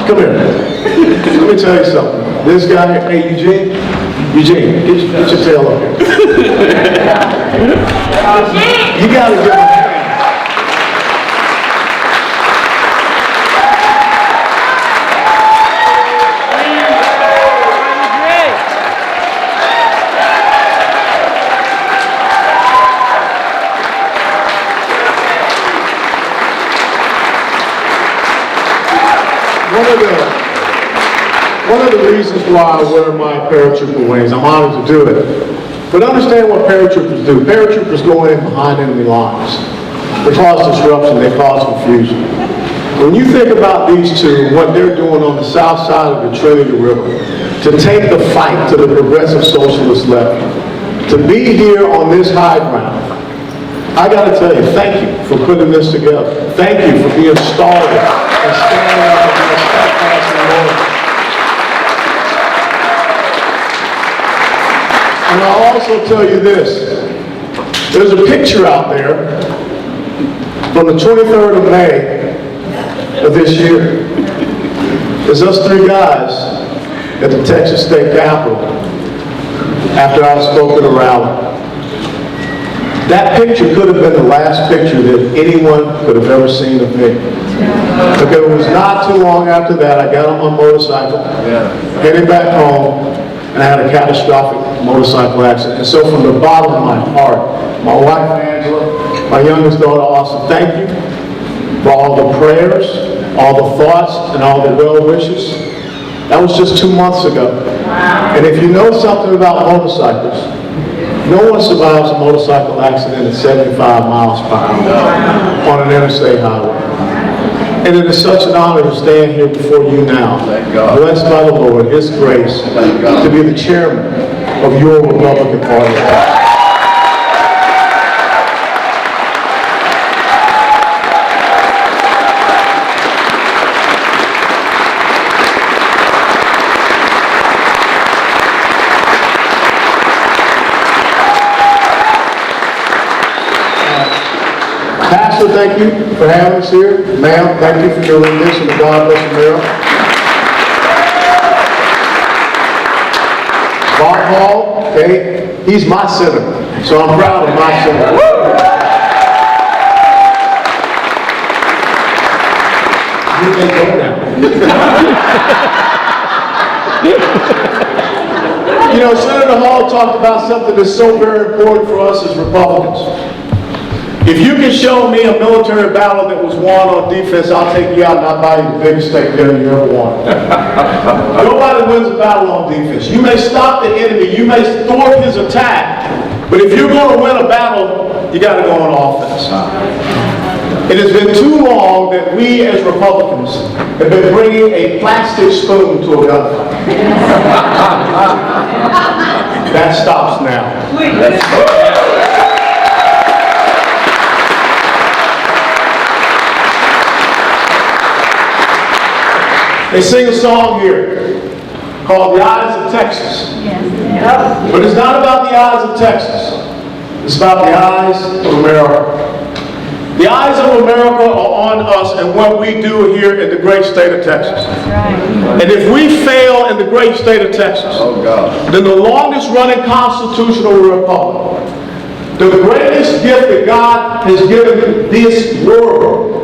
Come here. Let me tell you something. This guy here, hey, Eugene, get your tail up here. You got to give him a hand. One of the reasons why I wear my paratrooper wings, I'm honored to do it. But understand what paratroopers do. Paratroopers go in behind enemy lines. They cause disruption, they cause confusion. When you think about these two, what they're doing on the south side of the Trinity River, to take the fight to the progressive socialist left, to be here on this high ground, I got to tell you, thank you for putting this together. Thank you for being stalwart and standing up and being steadfast in the Lord. And I'll also tell you this. There's a picture out there from the 23rd of May of this year. There's us three guys at the Texas State Capitol after I spoke at a rally. That picture could have been the last picture that anyone could have ever seen of me. Because it was not too long after that, I got on my motorcycle, headed back home, and I had a catastrophic motorcycle accident. And so from the bottom of my heart, my wife Angela, my youngest daughter Austin, thank you for all the prayers, all the thoughts, and all the well wishes. That was just 2 months ago. And if you know something about motorcycles, no one survives a motorcycle accident at 75 miles per hour on an interstate highway. And it is such an honor to stand here before you now, blessed by the Lord, His grace, to be the chairman of your Republican Party. Pastor, thank you for having us here. Ma'am, thank you for your rendition of God Bless America. Bob Hall, okay, he's my senator, so I'm proud of my senator. You can go now. You know, Senator Hall talked about something that's so very important for us as Republicans. If you can show me a military battle that was won on defense, I'll take you out and I'll buy you the biggest steak dinner you ever wanted. Nobody wins a battle on defense. You may stop the enemy, you may thwart his attack, but if you're going to win a battle, you got to go on offense. It has been too long that we as Republicans have been bringing a plastic spoon to a gunfight. That stops now. They sing a song here called The Eyes of Texas. Yes. But it's not about the eyes of Texas. It's about the eyes of America. The eyes of America are on us and what we do here in the great state of Texas. Right. And if we fail in the great state of Texas, then the longest running constitutional republic, the greatest gift that God has given this world,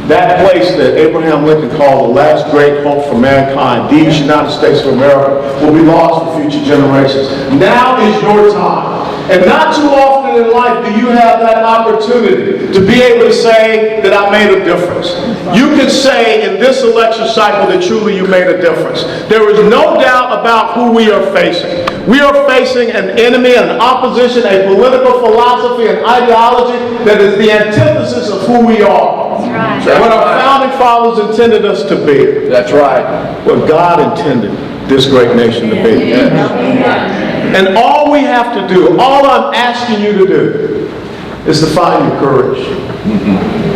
that place that Abraham Lincoln called the last great hope for mankind, these United States of America, will be lost for future generations. Now is your time. And not too often in life do you have that opportunity to be able to say that I made a difference. You can say in this election cycle that truly you made a difference. There is no doubt about who we are facing. We are facing an enemy, an opposition, a political philosophy, an ideology that is the antithesis of who we are. That's right. What our founding fathers intended us to be. That's right. What God intended this great nation to be. Yes. And all we have to do, all I'm asking you to do, is to find your courage.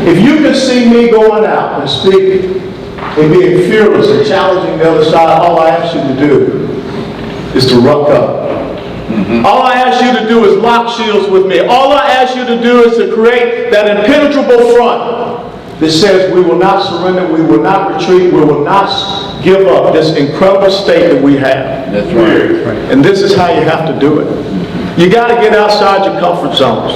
If you can see me going out and speaking and being fearless and challenging the other side, all I ask you to do is to ruck up. All I ask you to do is lock shields with me. All I ask you to do is to create that impenetrable front that says we will not surrender, we will not retreat, we will not give up this incredible state that we have. That's right. And this is how you have to do it. You got to get outside your comfort zones.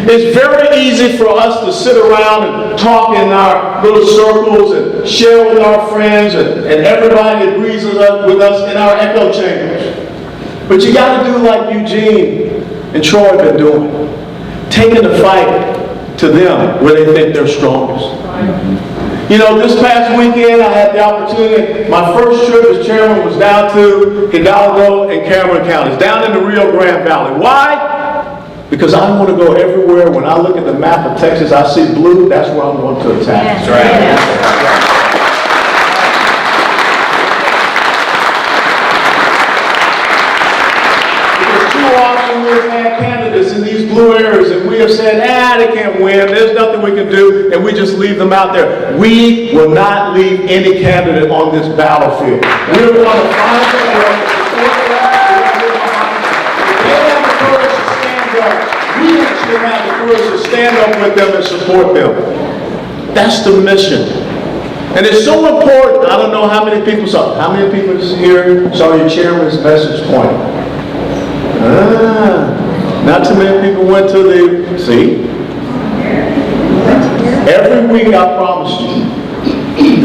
It's very easy for us to sit around and talk in our little circles and share with our friends, and everybody agrees with us in our echo chambers. But you got to do like Eugene and Troy have been doing. Taking the fight to them where they think they're strongest. You know, this past weekend I had the opportunity, my first trip as chairman was down to Hidalgo and Cameron counties, down in the Rio Grande Valley. Why? Because I want to go everywhere. When I look at the map of Texas, I see blue, that's where I'm going to attack. That's right. We've had candidates in these blue areas and we have said, they can't win, there's nothing we can do, and we just leave them out there. We will not leave any candidate on this battlefield. We're going to find a way to support them. If they have the courage to stand up, we actually have the courage to stand up with them and support them. That's the mission. And it's so important. I don't know how many people saw. How many people here saw your chairman's message point? Not too many people went to the, see? Every week I promised you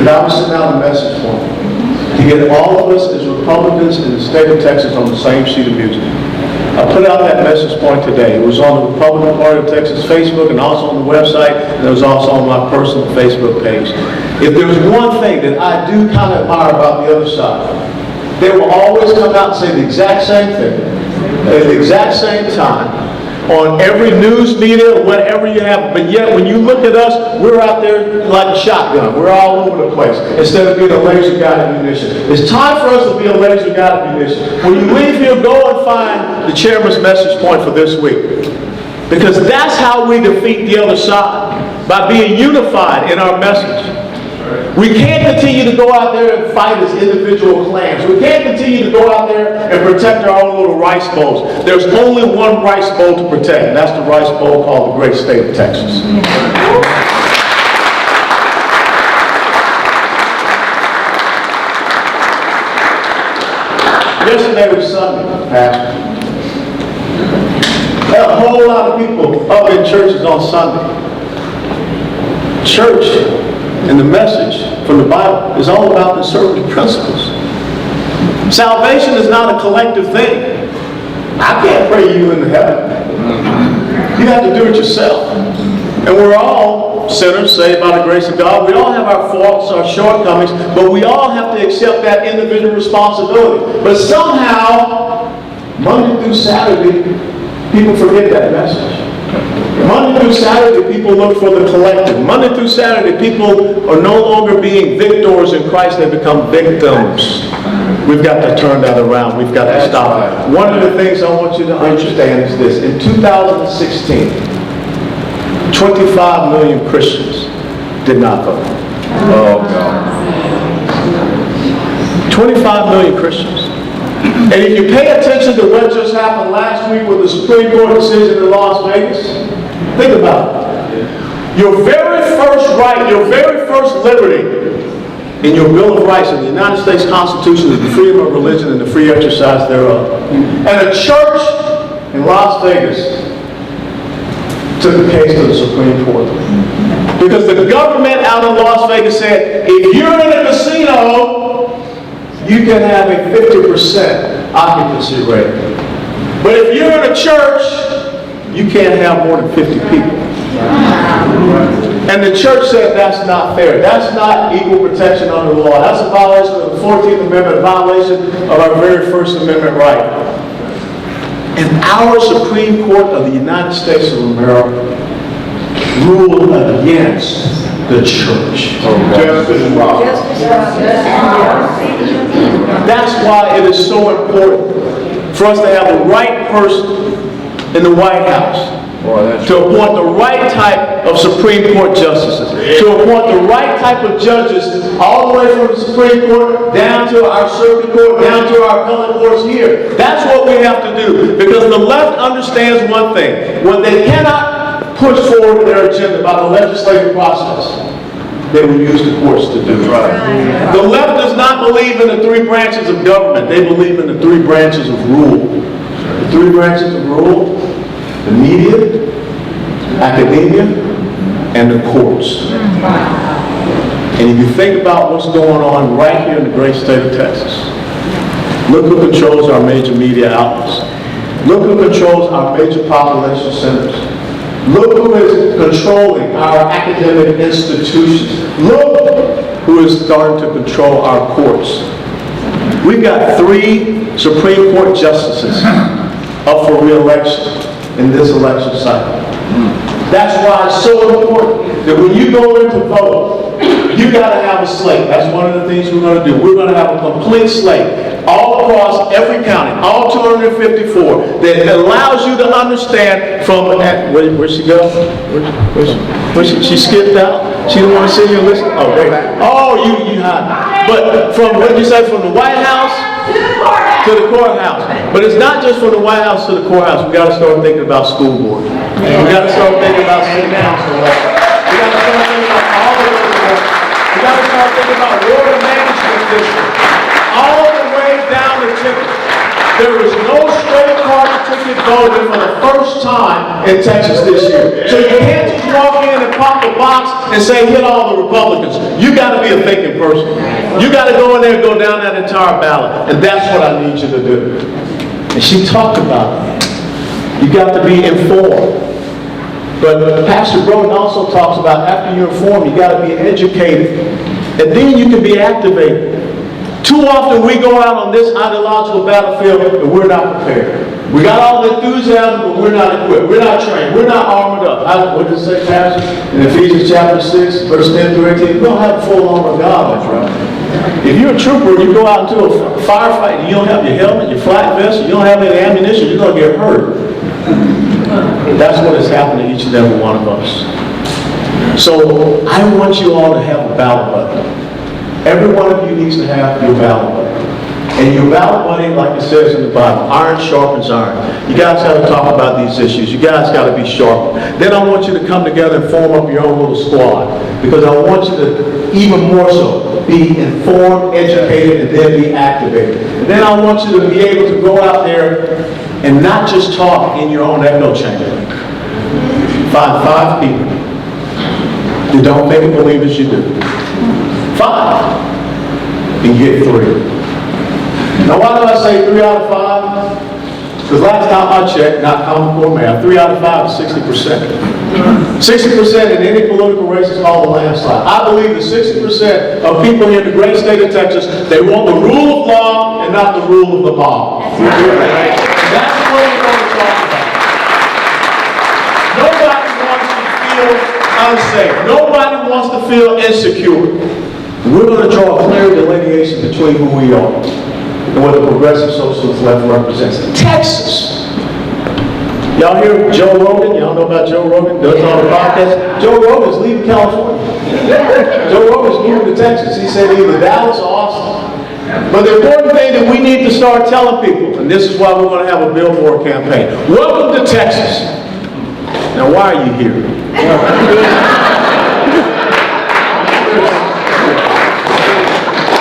that I would send out a message for you to get all of us as Republicans in the state of Texas on the same sheet of music. I put out that message point today. It was on the Republican Party of Texas Facebook and also on the website, and it was also on my personal Facebook page. If there's one thing that I do kind of admire about the other side, they will always come out and say the exact same thing at the exact same time on every news media, whatever you have, but yet when you look at us, we're out there like a shotgun. We're all over the place instead of being a laser-guided munition. It's time for us to be a laser-guided munition. When you leave here, go and find the chairman's message point for this week, because that's how we defeat the other side, by being unified in our message. We can't continue to go out there and fight as individual clans. We can't continue to go out there and protect our own little rice bowls. There's only one rice bowl to protect, and that's the rice bowl called the great state of Texas. Yesterday was Sunday, Pastor. There are a whole lot of people up in churches on Sunday. Church and the message from the Bible is all about conservative principles. Salvation is not a collective thing. I can't pray you into heaven. You have to do it yourself. And we're all sinners saved by the grace of God. We all have our faults, our shortcomings, but we all have to accept that individual responsibility. But somehow, Monday through Saturday, people forget that message. Monday through Saturday, people look for the collective. Monday through Saturday, people are no longer being victors in Christ, they become victims. We've got to turn that around. We've got to stop it. One of the things I want you to understand is this. In 2016, 25 million Christians did not vote. Oh, God. 25 million Christians. And if you pay attention to what just happened last week with the Supreme Court decision in Las Vegas, think about it. Your very first right, your very first liberty in your Bill of Rights in the United States Constitution is the freedom of religion and the free exercise thereof. And a church in Las Vegas took the case to the Supreme Court. Because the government out in Las Vegas said, if you're in a casino, you can have a 50% occupancy rate. But if you're in a church, you can't have more than 50 people. And the church said that's not fair. That's not equal protection under the law. That's a violation of the 14th Amendment, a violation of our very First Amendment right. And our Supreme Court of the United States of America ruled against the church. Justice Roberts. That's why it is so important for us to have the right person in the White House, to appoint the right type of Supreme Court justices, to appoint the right type of judges all the way from the Supreme Court down to our circuit court, down to our appellate courts here. That's what we have to do, because the left understands one thing. When they cannot push forward their agenda by the legislative process, they will use the courts to do. Right. The left does not believe in the three branches of government. They believe in the three branches of rule. The three branches of rule: the media, academia, and the courts. And if you think about what's going on right here in the great state of Texas, look who controls our major media outlets. Look who controls our major population centers. Look who is controlling our academic institutions. Look who is starting to control our courts. We've got 3 Supreme Court justices up for re-election in this election cycle. That's why it's so important that when you go in to vote, you got to have a slate. That's one of the things we're going to do. We're going to have a complete slate all across every county, all 254, that allows you to understand from, where'd she go? She skipped out? She didn't want to see you and listen? Oh, great. Oh, you had. But from, what did you say, from the White House to the courthouse. But it's not just from the White House to the courthouse. We got to start thinking about school board. We got to start thinking about city council. We got to start thinking about all of those boards. We got to start thinking about water management districts. All the way down the ticket. There is no straight party ticket voting for the first time in Texas this year. So you can't just walk in and pop the box and say, hit all the Republicans. You got to be a thinking person. You got to go in there and go down that entire ballot. And that's what I need you to do. And she talked about it. You got to be informed. But Pastor Broden also talks about after you're informed, you got to be educated. And then you can be activated. Too often we go out on this ideological battlefield and we're not prepared. We got all the enthusiasm, but we're not equipped. We're not trained. We're not armored up. What did it say, Pastor? In Ephesians chapter 6, verse 10 through 18, we don't have the full armor of God. That's right. If you're a trooper and you go out into a firefight and you don't have your helmet, your flak vest, you don't have any ammunition, you're going to get hurt. That's what has happened to each and every one of us. So I want you all to have a ballot button. Every one of you needs to have your ballot button. And your ballot button, like it says in the Bible, iron sharpens iron. You guys got to talk about these issues. You guys got to be sharp. Then I want you to come together and form up your own little squad. Because I want you to, even more so, be informed, educated, and then be activated. And then I want you to be able to go out there and not just talk in your own echo chamber. Find 5 people who don't think and believe as you do. 5. And get 3. Now why do I say 3 out of 5? Because last time I checked, not common core math, 3 out of 5 is 60%. 60% in any political race is called a landslide. I believe that 60% of people here in the great state of Texas, they want the rule of law and not the rule of the mob. That's what we're going to talk about. Nobody wants to feel unsafe. Nobody wants to feel insecure. We're going to draw a clear delineation between who we are and what the progressive socialist left represents. Texas. Y'all hear Joe Rogan? Y'all know about Joe Rogan? Does all the podcasts? Joe Rogan's leaving California. Joe Rogan's moving to Texas. He said either Dallas or Austin. But the important thing that we need to start telling people, and this is why we're going to have a billboard campaign. Welcome to Texas. Now, why are you here?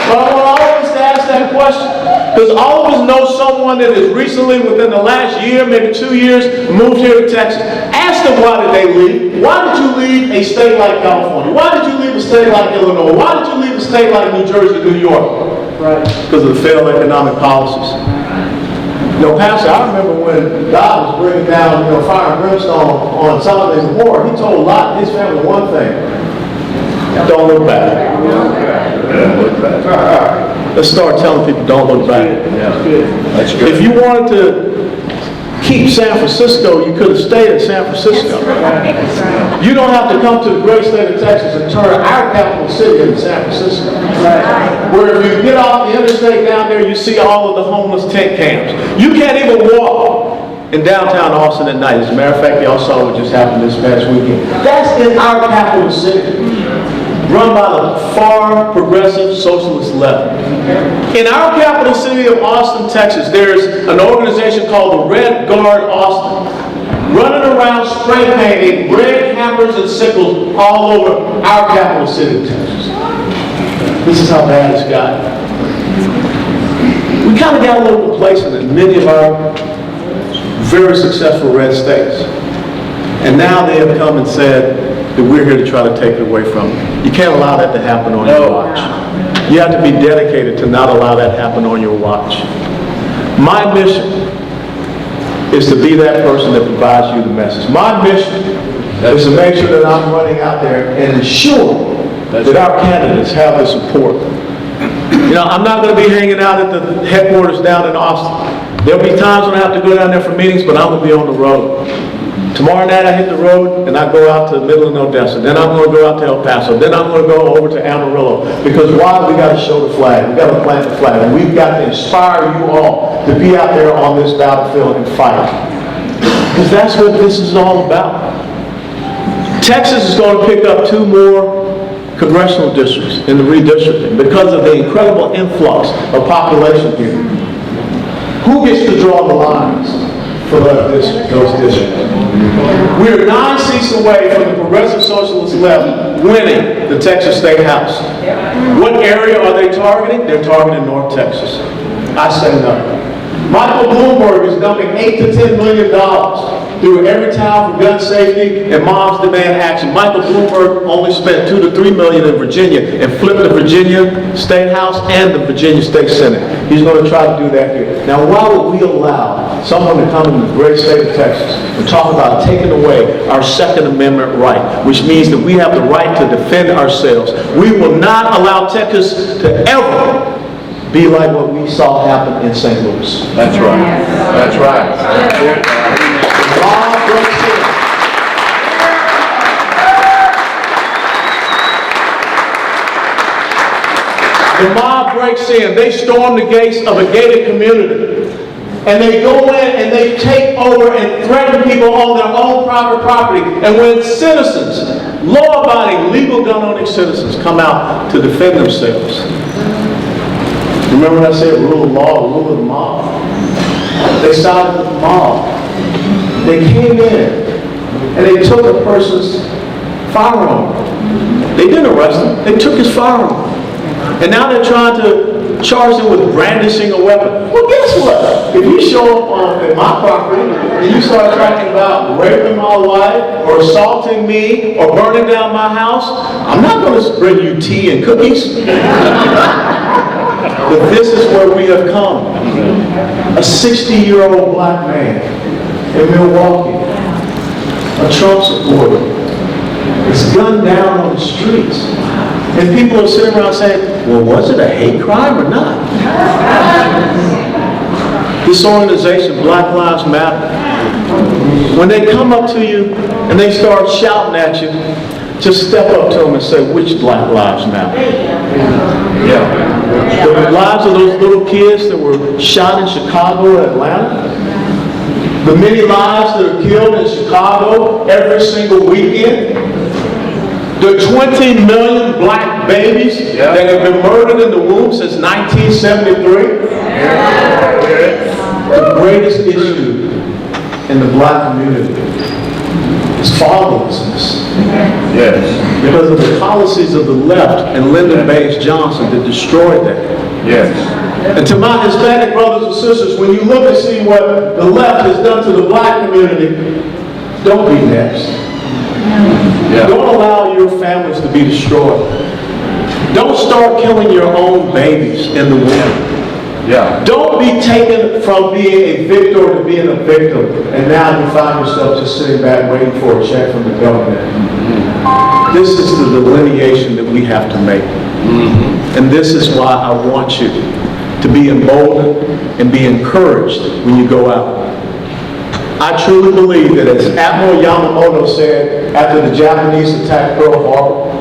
But I want all of us to ask that question. Because all of us know someone that has recently, within the last year, maybe 2 years, moved here to Texas. Ask them why did they leave. Why did you leave a state like California? Why did you leave a state like Illinois? Why did you leave a state like New Jersey, New York? Right. Because of the failed economic policies. You know, Pastor, I remember when God was bringing down, fire and brimstone on Sodom and Gomorrah, he told Lot and his family one thing. Don't look back. Don't look back. Let's start telling people don't look back. That's good. If you wanted to keep San Francisco, you could have stayed in San Francisco. You don't have to come to the great state of Texas and turn our capital city into San Francisco. Where if you get off the interstate down there, you see all of the homeless tent camps. You can't even walk in downtown Austin at night. As a matter of fact, y'all saw what just happened this past weekend. That's in our capital city, run by the far progressive socialist left. In our capital city of Austin, Texas, there's an organization called the Red Guard Austin. running around spray painting red hammers and sickles all over our capital city of Texas. This is how bad it's got. We kind of got a little complacent in many of our very successful red states. And now they have come and said that we're here to try to take it away from them. You can't allow that to happen on your watch. You have to be dedicated to not allow that to happen on your watch. My mission is to be that person that provides you the message. My mission is to make sure that I'm running out there and ensure that our candidates have the support. You know, I'm not going to be hanging out at the headquarters down in Austin. There'll be times when I have to go down there for meetings, but I'm going to be on the road. Tomorrow night I hit the road and I go out to Midland, Odessa. Then I'm going to go out to El Paso. Then I'm going to go over to Amarillo. Because why? We got to show the flag. We got to plant the flag. And we've got to inspire you all to be out there on this battlefield and fight. Because that's what this is all about. Texas is going to pick up 2 more congressional districts in the redistricting because of the incredible influx of population here. Who gets to draw the lines for those districts? We are 9 seats away from the Progressive Socialist left winning the Texas State House. What area are they targeting? They're targeting North Texas. I say no. Michael Bloomberg is dumping $8 to $10 million through every town for gun safety and Moms Demand Action. Michael Bloomberg only spent $2 to $3 million in Virginia and flipped the Virginia State House and the Virginia State Senate. He's going to try to do that here. Now, why would we allow someone to come into the great state of Texas and talk about taking away our Second Amendment right, which means that we have the right to defend ourselves? We will not allow Texas to ever be like what we saw happen in St. Louis. That's right. That's right. The mob breaks in. The mob breaks in. They storm the gates of a gated community. And they go in and they take over and threaten people on their own private property. And when citizens, law-abiding, legal gun-owning citizens come out to defend themselves, remember when I said rule of law, rule of the mob? They sided with the mob. They came in and they took a person's firearm. They didn't arrest him. They took his firearm. And now they're trying to charge him with brandishing a weapon. Well, guess what? If you show up at my property and you start talking about raping my wife or assaulting me or burning down my house, I'm not going to bring you tea and cookies. But this is where we have come. A 60-year-old black man in Milwaukee, a Trump supporter, is gunned down on the streets. And people are sitting around saying, well, was it a hate crime or not? This organization, Black Lives Matter, when they come up to you and they start shouting at you, just step up to them and say, which Black Lives Matter? Yeah. The lives of those little kids that were shot in Chicago and Atlanta? The many lives that are killed in Chicago every single weekend? The 20 million black babies that have been murdered in the womb since 1973? The greatest issue in the black community is fatherlessness. Yes. Because of the policies of the left and Lyndon Baines Johnson that destroyed that. Yes. And to my Hispanic brothers and sisters, when you look and see what the left has done to the black community, don't be next. Yeah. Don't allow your families to be destroyed. Don't start killing your own babies in the womb. Yeah. Don't be taken from being a victor to being a victim, and now you find yourself just sitting back waiting for a check from the government. Mm-hmm. This is the delineation that we have to make. Mm-hmm. And this is why I want you to be emboldened and be encouraged when you go out. I truly believe that, as Admiral Yamamoto said after the Japanese attacked Pearl Harbor,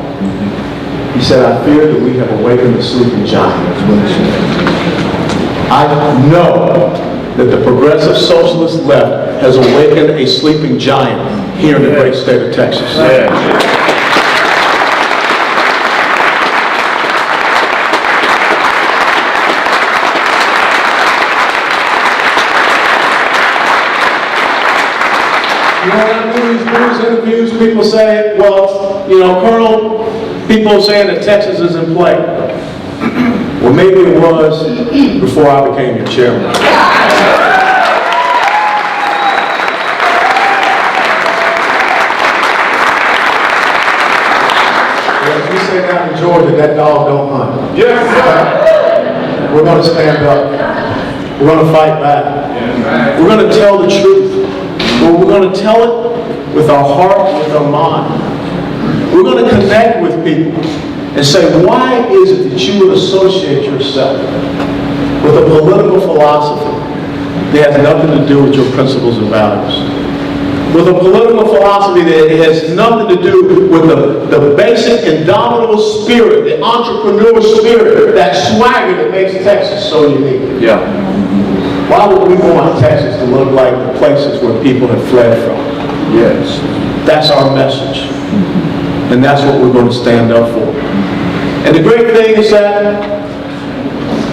he said, I fear that we have awakened the sleeping giant. That's what he said. I know that the progressive socialist left has awakened a sleeping giant here in the great state of Texas. Yeah. when I do these news interviews, people say, well, you know, Colonel, people are saying that Texas is in play. Well, maybe it was before I became your chairman. If you say down in Georgia, that dog don't hunt. Yes, sir. We're going to stand up. We're going to fight back. We're going to tell the truth. But we're going to tell it with our heart, with our mind. We're going to connect with people and say, why is it that you would associate yourself with a political philosophy that has nothing to do with your principles and values? With a political philosophy that has nothing to do with the basic indomitable spirit, the entrepreneur spirit, that swagger that makes Texas so unique. Yeah. Why would we want Texas to look like the places where people have fled from? Yes. That's our message. And that's what we're going to stand up for. And the great thing is that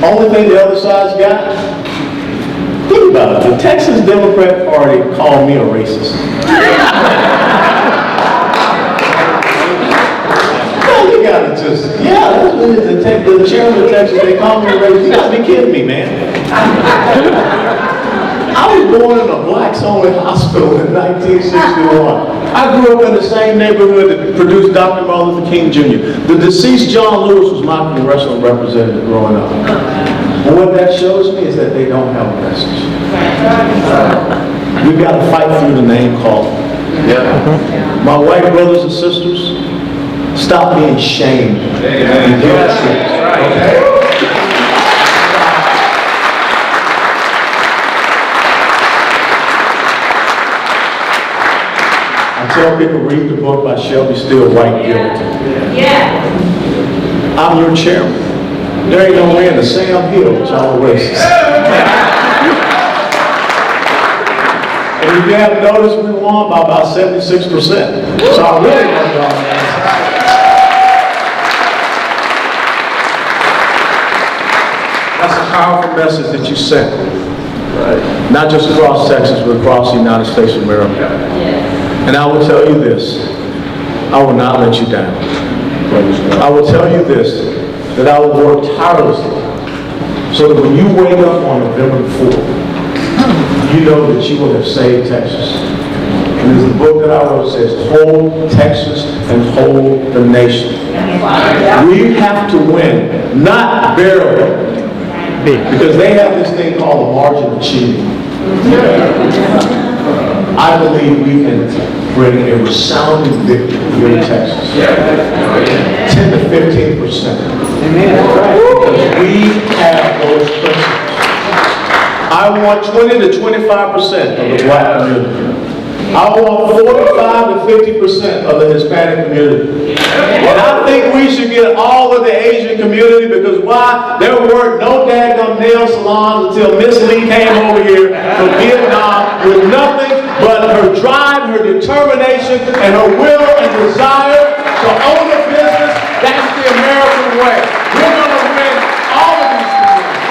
only thing the other side's got, think about it, the Texas Democrat Party called me a racist. Well, you gotta just, that's what it is. The chairman of Texas, they call me a racist. You gotta be kidding me, man. I was born in a blacks-only hospital in 1961. I grew up in the same neighborhood that produced Dr. Martin Luther King Jr. The deceased John Lewis was my congressional representative growing up. And what that shows me is that they don't have a message. We've got to fight through the name calling. Yeah. My white brothers and sisters, stop being shamed. And guilt tripped. Okay? I tell people, read the book by Shelby Steele, White Guilt. I'm your chairman. There ain't no way in the Sam Hill that y'all are racist. And if you haven't noticed, we won by about 76%. So I really love y'all. That's a powerful message that you sent. Right. Not just across Texas, but across the United States of America. And I will tell you this, I will not let you down. I will tell you this, that I will work tirelessly so that when you wake up on November 4th, you know that you will have saved Texas. And as the book that I wrote says, hold Texas and hold the nation. We have to win, not barely, because they have this thing called a margin of cheating. I believe we can bring a resounding victory here in Texas. 10 to 15%. Because we have those principles. I want 20 to 25% of the black community. I want 45 to 50% of the Hispanic community. And I think we should get all of the Asian community, because why? There were no daggum nail salons until Miss Lee came over here from Vietnam with nothing but her drive, her determination, and her will and desire to own a business. That's the American way. We're going to win all of these communities.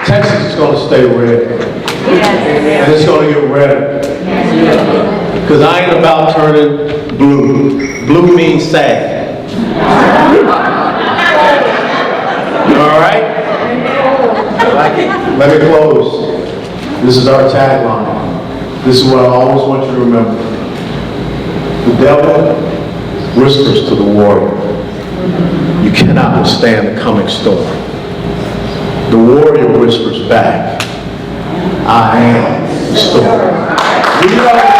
Texas is going to stay red. And it's going to get redder. Because I ain't about turning blue. Blue means sad. All right? Let me close. This is our tagline. This is what I always want you to remember. The devil whispers to the warrior, you cannot withstand the coming storm. The warrior whispers back, I am the storm. We are